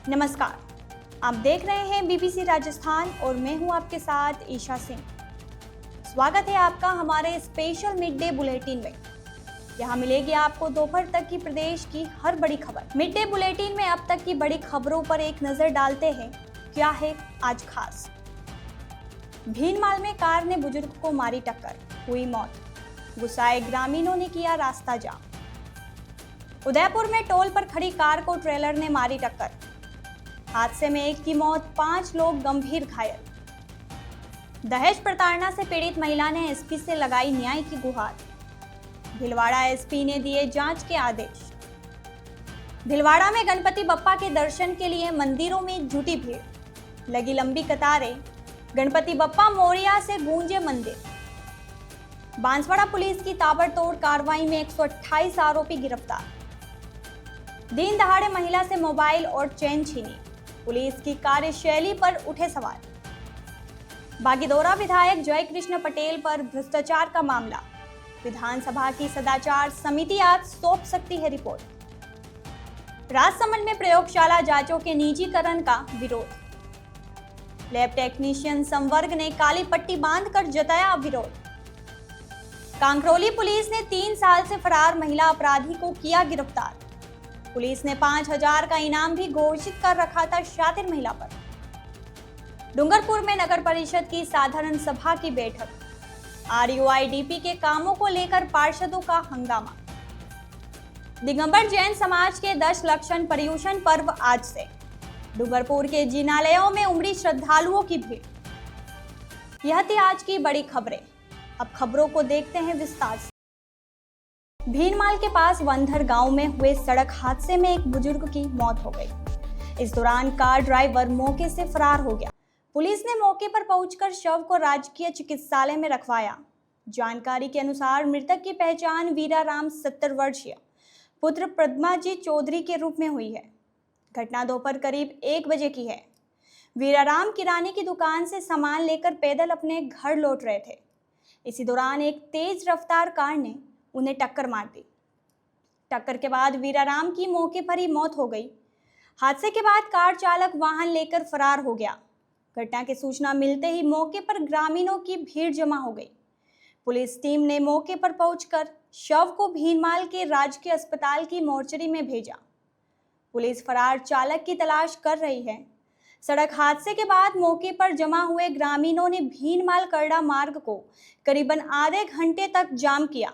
नमस्कार, आप देख रहे हैं बीबीसी राजस्थान और मैं हूं आपके साथ ईशा सिंह। स्वागत है आपका हमारे स्पेशल मिड डे बुलेटिन में। यहां मिलेगी आपको दोपहर तक की प्रदेश की हर बड़ी खबर। मिड डे बुलेटिन में अब तक की बड़ी खबरों पर एक नजर डालते हैं। क्या है आज खास? भीनमाल में कार ने बुजुर्ग को मारी टक्कर, हुई मौत। गुस्साए ग्रामीणों ने किया रास्ता जाम। उदयपुर में टोल पर खड़ी कार को ट्रेलर ने मारी टक्कर। हादसे में एक की मौत, 5 लोग गंभीर घायल। दहेज प्रताड़ना से पीड़ित महिला ने एसपी से लगाई न्याय की गुहार। भीलवाड़ा एसपी ने दिए जांच के आदेश। भीलवाड़ा में गणपति बप्पा के दर्शन के लिए मंदिरों में जुटी भीड़, लगी लंबी कतारें। गणपति बप्पा मोरिया से गूंजे मंदिर। बांसवाड़ा पुलिस की ताबड़तोड़ कार्रवाई में 128 आरोपी गिरफ्तार। दिन दहाड़े महिला से मोबाइल और चेन छीनी, पुलिस की कार्यशैली पर उठे सवाल। बागीदोरा विधायक जय कृष्ण पटेल पर भ्रष्टाचार का मामला। विधानसभा की सदाचार समिति आज सौंप सकती है रिपोर्ट। राजसमंद में प्रयोगशाला जांचों के निजीकरण का विरोध। लैब टेक्नीशियन संवर्ग ने काली पट्टी बांधकर जताया विरोध। कांकरोली पुलिस ने 3 साल से फरार महिला अपराधी को किया गिरफ्तार। पुलिस ने 5,000 का इनाम भी घोषित कर रखा था शातिर महिला पर। डूंगरपुर में नगर परिषद की साधारण सभा की बैठक। आरयूआईडीपी के कामों को लेकर पार्षदों का हंगामा। दिगंबर जैन समाज के 10 लक्षण पर्युषण पर्व आज से। डूंगरपुर के जिनालयों में उमड़ी श्रद्धालुओं की भीड़। यह थी आज की बड़ी खबरें। अब खबरों को देखते हैं विस्तार से। भीनमाल के पास वंधर गांव में हुए सड़क हादसे में एक बुजुर्ग की मौत हो गई। इस दौरान कार ड्राइवर मौके से फरार हो गया। पुलिस ने मौके पर पहुंचकर शव को राजकीय चिकित्सालय में रखवाया। जानकारी के अनुसार मृतक की पहचान वीराराम 70 वर्षीय पुत्र पद्माजीत चौधरी के रूप में हुई है। घटना दोपहर करीब 1 बजे की है। वीराराम किराने की दुकान से सामान लेकर पैदल अपने घर लौट रहे थे। इसी दौरान एक तेज रफ्तार कार ने उन्हें टक्कर मार दी। टक्कर के बाद वीराराम की मौके पर ही मौत हो गई। हादसे के बाद कार चालक वाहन लेकर फरार हो गया। घटना की सूचना मिलते ही मौके पर ग्रामीणों की भीड़ जमा हो गई। पुलिस टीम ने मौके पर पहुंचकर शव को भीनमाल के राजकीय अस्पताल की मोर्चरी में भेजा। पुलिस फरार चालक की तलाश कर रही है। सड़क हादसे के बाद मौके पर जमा हुए ग्रामीणों ने भीनमाल करड़ा मार्ग को करीबन आधे घंटे तक जाम किया।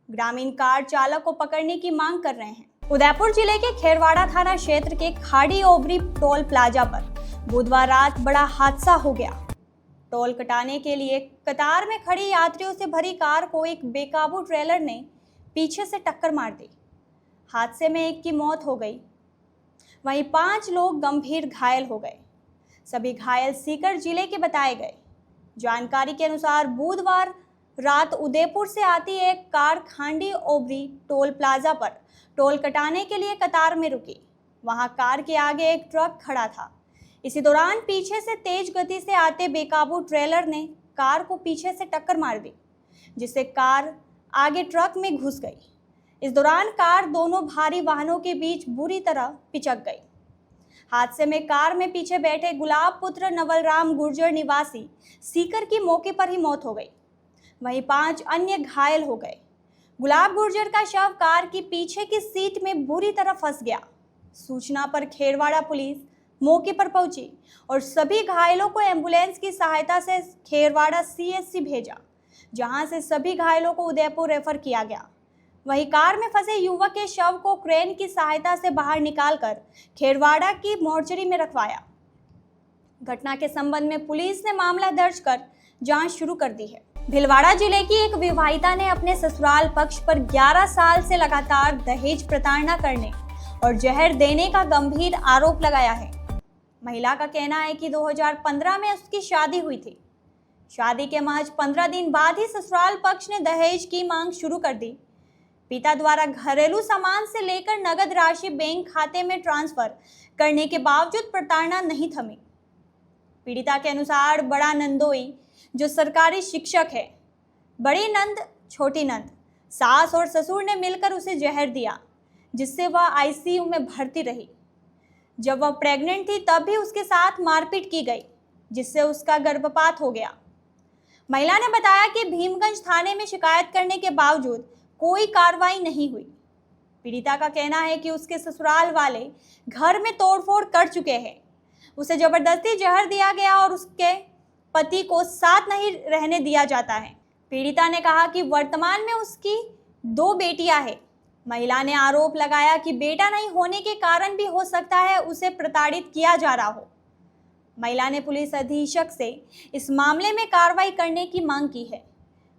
ग्रामीण कार चालक को पकड़ने की मांग कर रहे हैं। उदयपुर जिले के खेरवाड़ा थाना क्षेत्र के खाड़ी ओबरी टोल प्लाजा पर बुधवार रात बड़ा हादसा हो गया। टोल कटाने के लिए कतार में खड़ी यात्रियों से भरी कार को एक बेकाबू ट्रेलर ने पीछे से टक्कर मार दी। हादसे में एक की मौत हो गई, वहीं 5 लोग गंभीर घायल हो गए। सभी घायल सीकर जिले के बताए गए। जानकारी के अनुसार बुधवार रात उदयपुर से आती एक कार खांडी ओबरी टोल प्लाजा पर टोल कटाने के लिए कतार में रुकी। वहां कार के आगे एक ट्रक खड़ा था। इसी दौरान पीछे से तेज गति से आते बेकाबू ट्रेलर ने कार को पीछे से टक्कर मार दी, जिससे कार आगे ट्रक में घुस गई। इस दौरान कार दोनों भारी वाहनों के बीच बुरी तरह पिचक गई। हादसे में कार में पीछे बैठे गुलाब पुत्र नवलराम गुर्जर निवासी सीकर की मौके पर ही मौत हो गई, वहीं 5 अन्य घायल हो गए। गुलाब गुर्जर का शव कार की पीछे की सीट में बुरी तरह फंस गया। सूचना पर खेरवाड़ा पुलिस मौके पर पहुंची और सभी घायलों को एम्बुलेंस की सहायता से खेरवाड़ा सीएचसी भेजा, जहां से सभी घायलों को उदयपुर रेफर किया गया। वहीं कार में फंसे युवक के शव को क्रेन की सहायता से बाहर निकालकर खेरवाड़ा की मोर्चरी में रखवाया। घटना के संबंध में पुलिस ने मामला दर्ज कर जांच शुरू कर दी है। भीलवाड़ा जिले की एक विवाहिता ने अपने ससुराल पक्ष पर 11 साल से लगातार दहेज प्रताड़ना करने और जहर देने का गंभीर आरोप लगाया है। महिला का कहना है कि 2015 में उसकी शादी हुई थी। शादी के महज 15 दिन बाद ही ससुराल पक्ष ने दहेज की मांग शुरू कर दी। पिता द्वारा घरेलू सामान से लेकर नगद राशि बैंक खाते में ट्रांसफर करने के बावजूद प्रताड़ना नहीं थमी। पीड़िता के अनुसार बड़ा नंदोई जो सरकारी शिक्षक है, बड़ी नंद, छोटी नंद, सास और ससुर ने मिलकर उसे जहर दिया, जिससे वह आईसीयू में भर्ती रही। जब वह प्रेग्नेंट थी तब भी उसके साथ मारपीट की गई, जिससे उसका गर्भपात हो गया। महिला ने बताया कि भीमगंज थाने में शिकायत करने के बावजूद कोई कार्रवाई नहीं हुई। पीड़िता का कहना है कि उसके ससुराल वाले घर में तोड़फोड़ कर चुके हैं, उसे जबरदस्ती जहर दिया गया और उसके पति को साथ नहीं रहने दिया जाता है। पीड़िता ने कहा कि वर्तमान में उसकी 2 बेटियां हैं। महिला ने आरोप लगाया कि बेटा नहीं होने के कारण भी हो सकता है उसे प्रताड़ित किया जा रहा हो। महिला ने पुलिस अधीक्षक से इस मामले में कार्रवाई करने की मांग की है।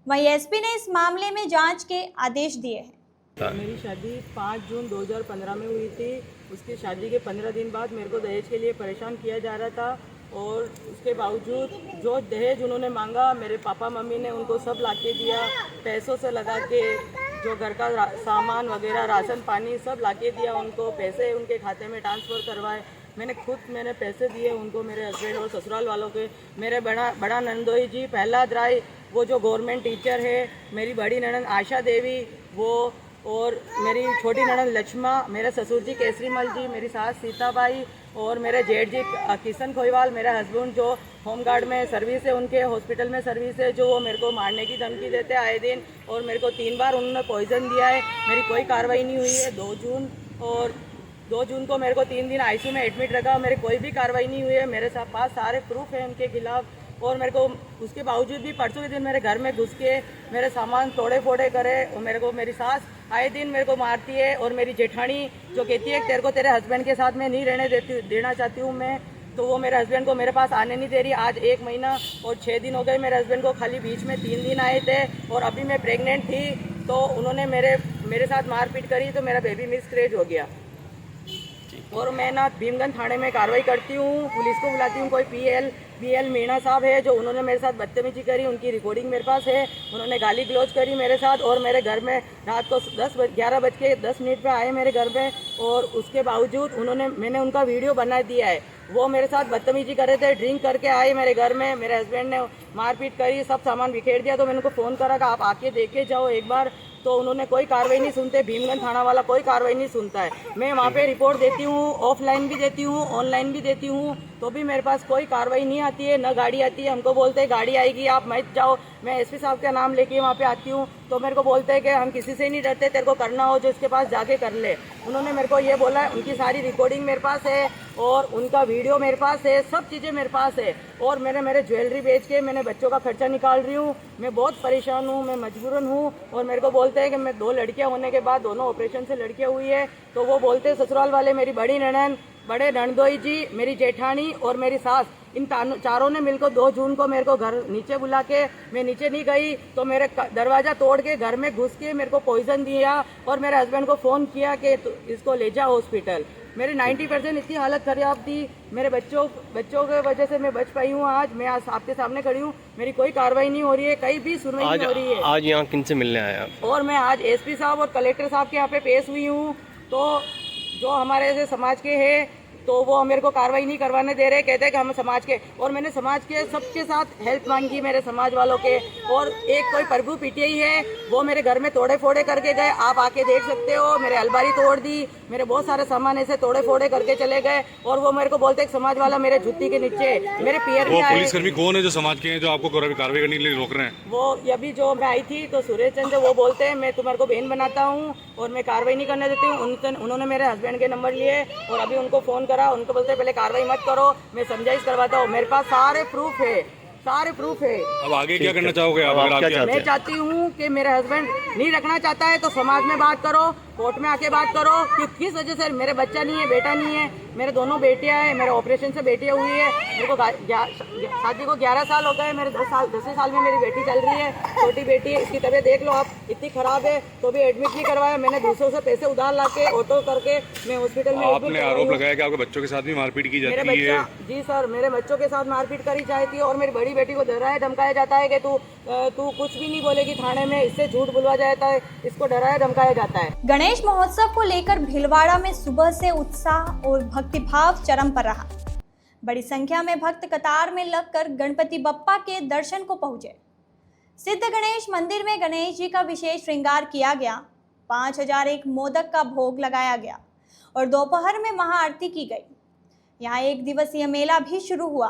वहीं एसपी ने इस मामले में जांच के आदेश दिए हैं। मेरी शादी 5 जून 2015 में हुई थी। उसकी शादी के 15 दिन बाद मेरे को दहेज के लिए परेशान किया जा रहा था और उसके बावजूद जो दहेज उन्होंने मांगा, मेरे पापा मम्मी ने उनको सब ला के दिया। पैसों से लगा के जो घर का सामान वगैरह, राशन पानी सब ला के दिया उनको। पैसे उनके खाते में ट्रांसफ़र करवाए। मैंने पैसे दिए उनको, मेरे हस्बैंड और ससुराल वालों के। मेरे बड़ा नंदोई जी प्रहलाद राय, वो जो गवर्नमेंट टीचर है, मेरी बड़ी ननद आशा देवी, वो और मेरी छोटी ननद लक्ष्मा, मेरे ससुर जी केसरीमल जी, मेरी सास सीताबाई और मेरे जेठ जी किशन खोईवाल, मेरे हस्बैंड जो होमगार्ड में सर्विस है, उनके हॉस्पिटल में सर्विस है, जो वो मेरे को मारने की धमकी देते हैं आए दिन। और मेरे को 3 बार उन्होंने पॉइजन दिया है। मेरी कोई कार्रवाई नहीं हुई है। 2 जून को मेरे को 3 दिन आईसीयू में एडमिट रखा। मेरी कोई भी कार्रवाई नहीं हुई है। मेरे पास सारे प्रूफ हैं उनके खिलाफ। और मेरे को उसके बावजूद भी परसों के दिन मेरे घर में घुस के मेरे सामान तोड़े फोड़े करे। और मेरी सास आए दिन मेरे को मारती है। और मेरी जेठानी जो कहती है तेरे को तेरे हस्बैंड के साथ में नहीं रहने देना चाहती हूँ मैं, तो वो मेरे हस्बैंड को मेरे पास आने नहीं दे रही। आज 1 महीना और 6 दिन हो गए मेरे हस्बैंड को, खाली बीच में 3 दिन आए थे। और अभी मैं प्रेग्नेंट थी तो उन्होंने मेरे साथ मारपीट करी, तो मेरा बेबी मिसकैरेज हो गया। और मैं ना भीमगंज थाने में कार्रवाई करती हूँ, पुलिस को बुलाती हूँ। कोई बीएल मीणा साहब है जो उन्होंने मेरे साथ बदतमीजी करी, उनकी रिकॉर्डिंग मेरे पास है। उन्होंने गाली गलौज करी मेरे साथ और मेरे घर में रात को 11:10 पे आए मेरे घर में। और उसके बावजूद मैंने उनका वीडियो बना दिया है। वो मेरे साथ बदतमीजी कर रहे थे, ड्रिंक करके आए मेरे घर में। मेरे हस्बैंड ने मारपीट करी, सब सामान बिखेर दिया। तो मैंने उनको फ़ोन करा कि आप आके देखे जाओ एक बार, तो उन्होंने कोई कार्रवाई नहीं सुनते। भीमगंज थाना वाला कोई कार्रवाई नहीं सुनता है। मैं वहाँ पे रिपोर्ट देती हूँ, ऑफलाइन भी देती हूँ, ऑनलाइन भी देती हूँ, तो भी मेरे पास कोई कार्रवाई नहीं आती है, न गाड़ी आती है। हमको बोलते हैं गाड़ी आएगी, आप मत जाओ। मैं एसपी साहब का नाम लेके वहाँ पे आती हूँ तो मेरे को बोलते हैं कि हम किसी से नहीं डरते, तेरे को करना हो जो इसके पास जाके कर ले। उन्होंने मेरे को ये बोला है। उनकी सारी रिकॉर्डिंग मेरे पास है और उनका वीडियो मेरे पास है, सब चीज़ें मेरे पास है। और मेरे ज्वेलरी बेच के मैंने बच्चों का खर्चा निकाल रही हूँ। मैं बहुत परेशान हूँ, मैं मजबूरन हूँ। और मेरे को बोलते हैं कि मैं 2 लड़कियाँ होने के बाद, दोनों ऑपरेशन से लड़कियाँ हुई है, तो वो बोलते हैं ससुराल वाले, मेरी बड़ी ननद, बड़े नंदोई जी, मेरी जेठानी और मेरी सास, इन चारों ने मिलकर 2 जून को मेरे को घर नीचे बुला के, मैं नीचे नहीं गई तो मेरे दरवाजा तोड़ के घर में घुस के मेरे को पॉइजन दिया। और मेरे हस्बैंड को फ़ोन किया कि इसको ले जा हॉस्पिटल। मेरी 90% इतनी हालत खराब थी। मेरे बच्चों की वजह से मैं बच पाई हूँ। आज मैं आपके सामने खड़ी हूँ। मेरी कोई कार्रवाई नहीं हो रही है, कहीं भी सुनवाई नहीं हो रही है। आज यहाँ किन से मिलने आए आप? और मैं आज एसपी साहब और कलेक्टर साहब के यहाँ पे पेश हुई हूँ। तो जो हमारे ऐसे समाज के हैं तो वो मेरे को कार्रवाई नहीं करवाने दे रहे, कहते हैं कि हम समाज के। और मैंने समाज के सबके साथ हेल्प मांगी, मेरे समाज वालों के। और एक कोई प्रभु पीटीआई है, वो मेरे घर में तोड़े फोड़े करके गए, आप आके देख सकते हो। मेरे अलमारी तोड़ दी, मेरे बहुत सारे सामान ऐसे तोड़े फोड़े करके चले गए। और वो मेरे को बोलते हैं समाज वाला मेरे जुत्ती के नीचे मेरे पियर में आए। पुलिसकर्मी कौन है जो समाज के हैं जो आपको कार्रवाई करने के लिए रोक रहे हैं? वो अभी जो मैं आई थी तो सुरेश चंद्र, वो बोलते हैं मैं तुम्हारे को बहन बनाता हूँ और मैं कार्रवाई नहीं करने देती हूँ। उन्होंने मेरे हस्बैंड के नंबर लिए और अभी उनको फ़ोन करा। उनको बोलते हैं पहले कार्रवाई मत करो, मैं समझाइश करवाता हूँ। मेरे पास सारे प्रूफ है। अब आगे क्या करना चाहोगे आप? मैं चाहती हूँ कि मेरा हस्बैंड नहीं रखना चाहता है तो समाज में बात करो, कोर्ट में आके बात करो कि किस वजह से मेरे बच्चा नहीं है, बेटा नहीं है। मेरे दोनों बेटियां हैं, मेरे ऑपरेशन से बेटियां हुई है। मेरे को शादी को 11 साल हो गए। मेरे 10 साल में मेरी बेटी चल रही है, छोटी बेटी है। इसकी तबीयत देख लो आप, इतनी खराब है तो भी एडमिट नहीं करवाया। मैंने दूसरों से पैसे उधार ला के ऑटो करके मैं हॉस्पिटल में आपने आरोप लगाया कि आपके बच्चों के साथ भी मारपीट की जाती है? जी सर, मेरे बच्चों के साथ मारपीट करी जाती है और मेरी बड़ी बेटी को डराया धमकाया जाता है कि तू कुछ भी नहीं बोलेगी थाने में, इससे झूठ बुलवा जाता है, इसको डराया धमकाया जाता है। गणेश महोत्सव को लेकर भीलवाड़ा में सुबह से उत्साह और भक्तिभाव चरम पर रहा। बड़ी संख्या में भक्त कतार में लगकर गणपति बप्पा के दर्शन को पहुंचे। सिद्ध गणेश मंदिर में गणेश जी का विशेष श्रृंगार किया गया। 5001 मोदक का भोग लगाया गया और दोपहर में महाआरती की गई। यहाँ एक दिवसीय मेला भी शुरू हुआ।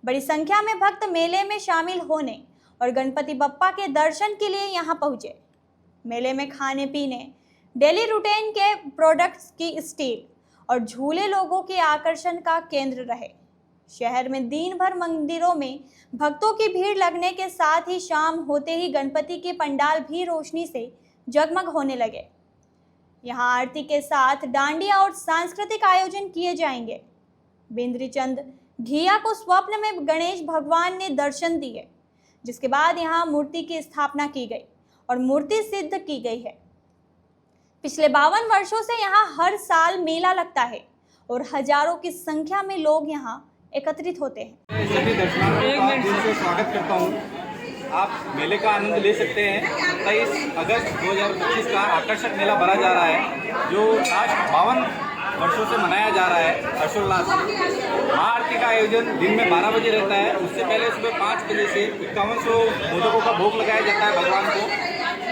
बड़ी संख्या में भक्त मेले में शामिल होने और गणपति बप्पा के दर्शन के लिए यहाँ पहुँचे। मेले में खाने पीने, डेली रूटीन के प्रोडक्ट्स की स्टॉल और झूले लोगों के आकर्षण का केंद्र रहे। शहर में दिन भर मंदिरों में भक्तों की भीड़ लगने के साथ ही शाम होते ही गणपति के पंडाल भी रोशनी से जगमग होने लगे। यहाँ आरती के साथ डांडिया और सांस्कृतिक आयोजन किए जाएंगे। बिंद्रीचंद घिया को स्वप्न में गणेश भगवान ने दर्शन दिए, जिसके बाद यहाँ मूर्ति की स्थापना की गई और मूर्ति सिद्ध की गई है। पिछले 52 वर्षों से यहाँ हर साल मेला लगता है और हजारों की संख्या में लोग यहाँ एकत्रित होते हैं। सभी दर्शनार्थियों का दिल से स्वागत करता हूँ। आप मेले का आनंद ले सकते हैं। 23 अगस्त 2025 का आकर्षक मेला भरा जा रहा है, जो लास्ट 52 वर्षों से मनाया जा रहा है हर्षोल्लास से। महाआरती का आयोजन दिन में 12 बजे रहता है। उससे पहले सुबह 5 बजे से 5100 मोदकों का भोग लगाया जाता है भगवान को।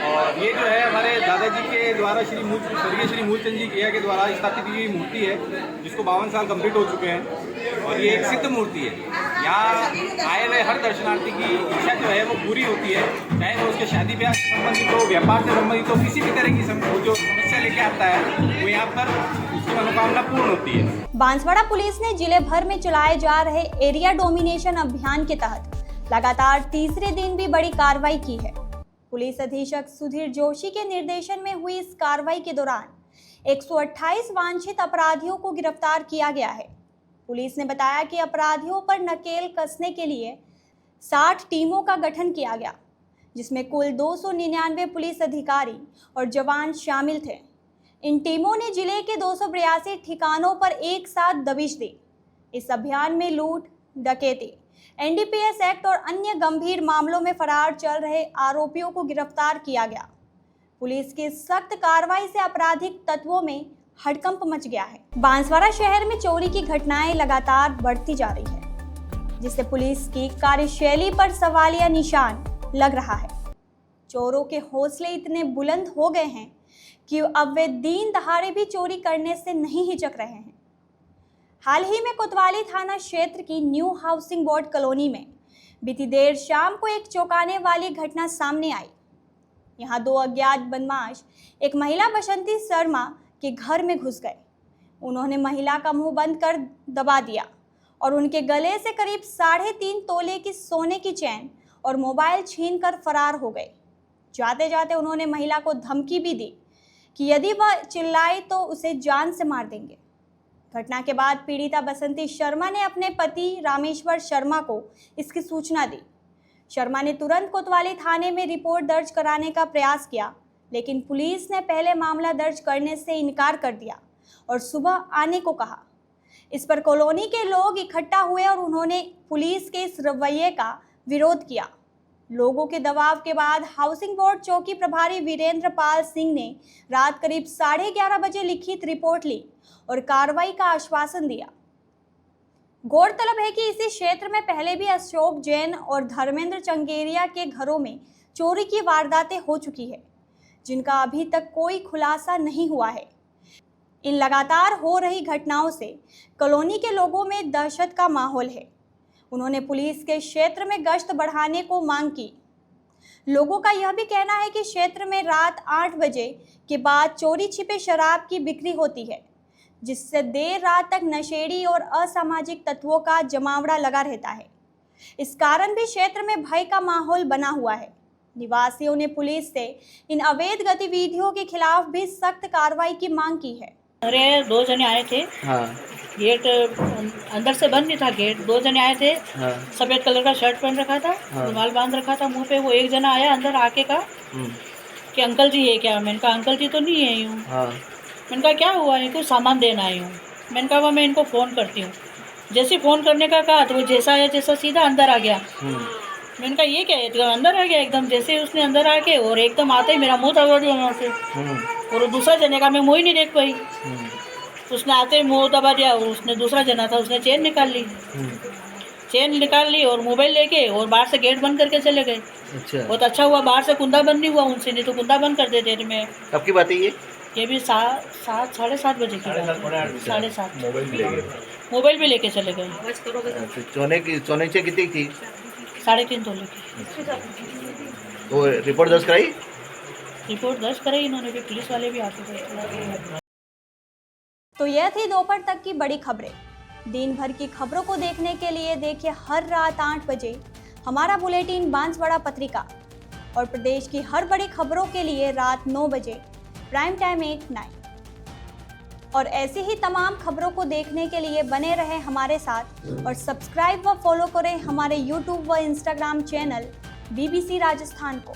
और ये जो है हमारे दादाजी के द्वारा स्वर्गीय श्री मूलचंद जी किया के द्वारा स्थापित की हुई मूर्ति है, जिसको 52 साल कंप्लीट हो चुके हैं और ये एक सिद्ध मूर्ति है। यहाँ आए हुए हर दर्शनार्थी की इच्छा जो है वो पूरी होती है, चाहे वो उसके शादी ब्याह से संबंधित हो, व्यापार से संबंधित हो, किसी भी तरह की जो समस्या लेके आता है वो यहाँ पर उसकी मनोकामना पूर्ण होती है। बांसवाड़ा पुलिस ने जिले भर में चलाए जा रहे एरिया डोमिनेशन अभियान के तहत लगातार तीसरे दिन भी बड़ी कार्रवाई की है। पुलिस अधीक्षक सुधीर जोशी के निर्देशन में हुई इस कार्रवाई के दौरान 128 वांछित अपराधियों को गिरफ्तार किया गया है। पुलिस ने बताया कि अपराधियों पर नकेल कसने के लिए 60 टीमों का गठन किया गया, जिसमें कुल 299 पुलिस अधिकारी और जवान शामिल थे। इन टीमों ने जिले के 282 ठिकानों पर एक साथ दबिश दी। इस अभियान में लूट, डकैती, एनडीपीएस एक्ट और अन्य गंभीर मामलों में फरार चल रहे आरोपियों को गिरफ्तार किया गया। पुलिस की सख्त कार्रवाई से आपराधिक तत्वों में हड़कंप मच गया है। बांसवाड़ा शहर में चोरी की घटनाएं लगातार बढ़ती जा रही है, जिससे पुलिस की कार्यशैली पर सवालिया निशान लग रहा है। चोरों के हौसले इतने बुलंद हो गए हैं कि अब वे दिन दहाड़े भी चोरी करने से नहीं हिचक रहे हैं। हाल ही में कोतवाली थाना क्षेत्र की न्यू हाउसिंग बोर्ड कॉलोनी में बीती देर शाम को एक चौंकाने वाली घटना सामने आई। यहां 2 अज्ञात बदमाश एक महिला बसंती शर्मा के घर में घुस गए। उन्होंने महिला का मुंह बंद कर दबा दिया और उनके गले से करीब 3.5 तोले की सोने की चेन और मोबाइल छीनकर फरार हो गए। जाते जाते उन्होंने महिला को धमकी भी दी कि यदि वह चिल्लाए तो उसे जान से मार देंगे। घटना के बाद पीड़िता बसंती शर्मा ने अपने पति रामेश्वर शर्मा को इसकी सूचना दी। शर्मा ने तुरंत कोतवाली थाने में रिपोर्ट दर्ज कराने का प्रयास किया, लेकिन पुलिस ने पहले मामला दर्ज करने से इनकार कर दिया और सुबह आने को कहा। इस पर कॉलोनी के लोग इकट्ठा हुए और उन्होंने पुलिस के इस रवैये का विरोध किया। लोगों के दबाव के बाद हाउसिंग बोर्ड चौकी प्रभारी वीरेंद्र पाल सिंह ने रात करीब 11:30 बजे लिखित रिपोर्ट ली और कार्रवाई का आश्वासन दिया। गौरतलब है कि इसी क्षेत्र में पहले भी अशोक जैन और धर्मेंद्र चंगेरिया के घरों में चोरी की वारदातें हो चुकी है, जिनका अभी तक कोई खुलासा नहीं हुआ है। इन लगातार हो रही घटनाओं से कॉलोनी के लोगों में दहशत का माहौल है। उन्होंने पुलिस के क्षेत्र में गश्त बढ़ाने को मांग की। लोगों का यह भी कहना है कि क्षेत्र में रात 8 बजे के बाद चोरी छिपे शराब की बिक्री होती है, जिससे देर रात तक नशेड़ी और असामाजिक तत्वों का जमावड़ा लगा रहता है। इस कारण भी क्षेत्र में भय का माहौल बना हुआ है। निवासियों ने पुलिस से इन अवैध गतिविधियों के खिलाफ भी सख्त कार्रवाई की मांग की है। अरे 2 जने आए थे। हाँ। गेट अंदर से बंद नहीं था गेट। 2 जने आए थे। हाँ। सफेद कलर का शर्ट पहन रखा था, रुमाल बांध रखा था मुंह पे। वो एक जना आया अंदर आके कहा कि अंकल जी है क्या? मैंने कहा अंकल जी तो नहीं है यूँ। हाँ। मैंने कहा क्या हुआ है? कुछ सामान देना आई हूँ। मैंने कहा मैं इनको फ़ोन करती हूँ। जैसे फ़ोन करने का कहा तो वो जैसा आया जैसा सीधा अंदर आ गया। मैंने कहा ये क्या है? एकदम अंदर आ गया एकदम। जैसे ही उसने अंदर आके और एकदम आते ही मेरा मुँह दबा दिया वहाँ से। और दूसरा जने का मैं मुँह ही नहीं देख पाई। उसने आते ही मुँह दबा दिया और उसने दूसरा जना था उसने चेन निकाल ली। चेन निकाल ली और मोबाइल लेके और बाहर से गेट बंद करके चले गए। अच्छा। बहुत अच्छा हुआ बाहर से कुंदा बंद नहीं हुआ उनसे, नहीं तो कुंदा बंद कर देते थे। मैं कब की बात है ये भी 7:30 बजे की बात है, 7:30। मोबाइल भी लेके चले गए। सोन्याची किती थी? 3.5 तोले की। तो रिपोर्ट दर्ज कराई? रिपोर्ट दर्ज कराई इन्होंने भी, पुलिस वाले भी आके गए। तो यह थी दोपहर तक की बड़ी खबरें। दिन भर की खबरों को देखने के लिए देखिए हर रात 8 बजे हमारा बुलेटिन बांसवाड़ा पत्रिका, और प्रदेश की हर बड़ी खबरों के लिए रात 9 बजे प्राइम टाइम 8/9। और ऐसी ही तमाम खबरों को देखने के लिए बने रहे हमारे साथ और सब्सक्राइब व फॉलो करें हमारे YouTube व Instagram चैनल BBC राजस्थान को।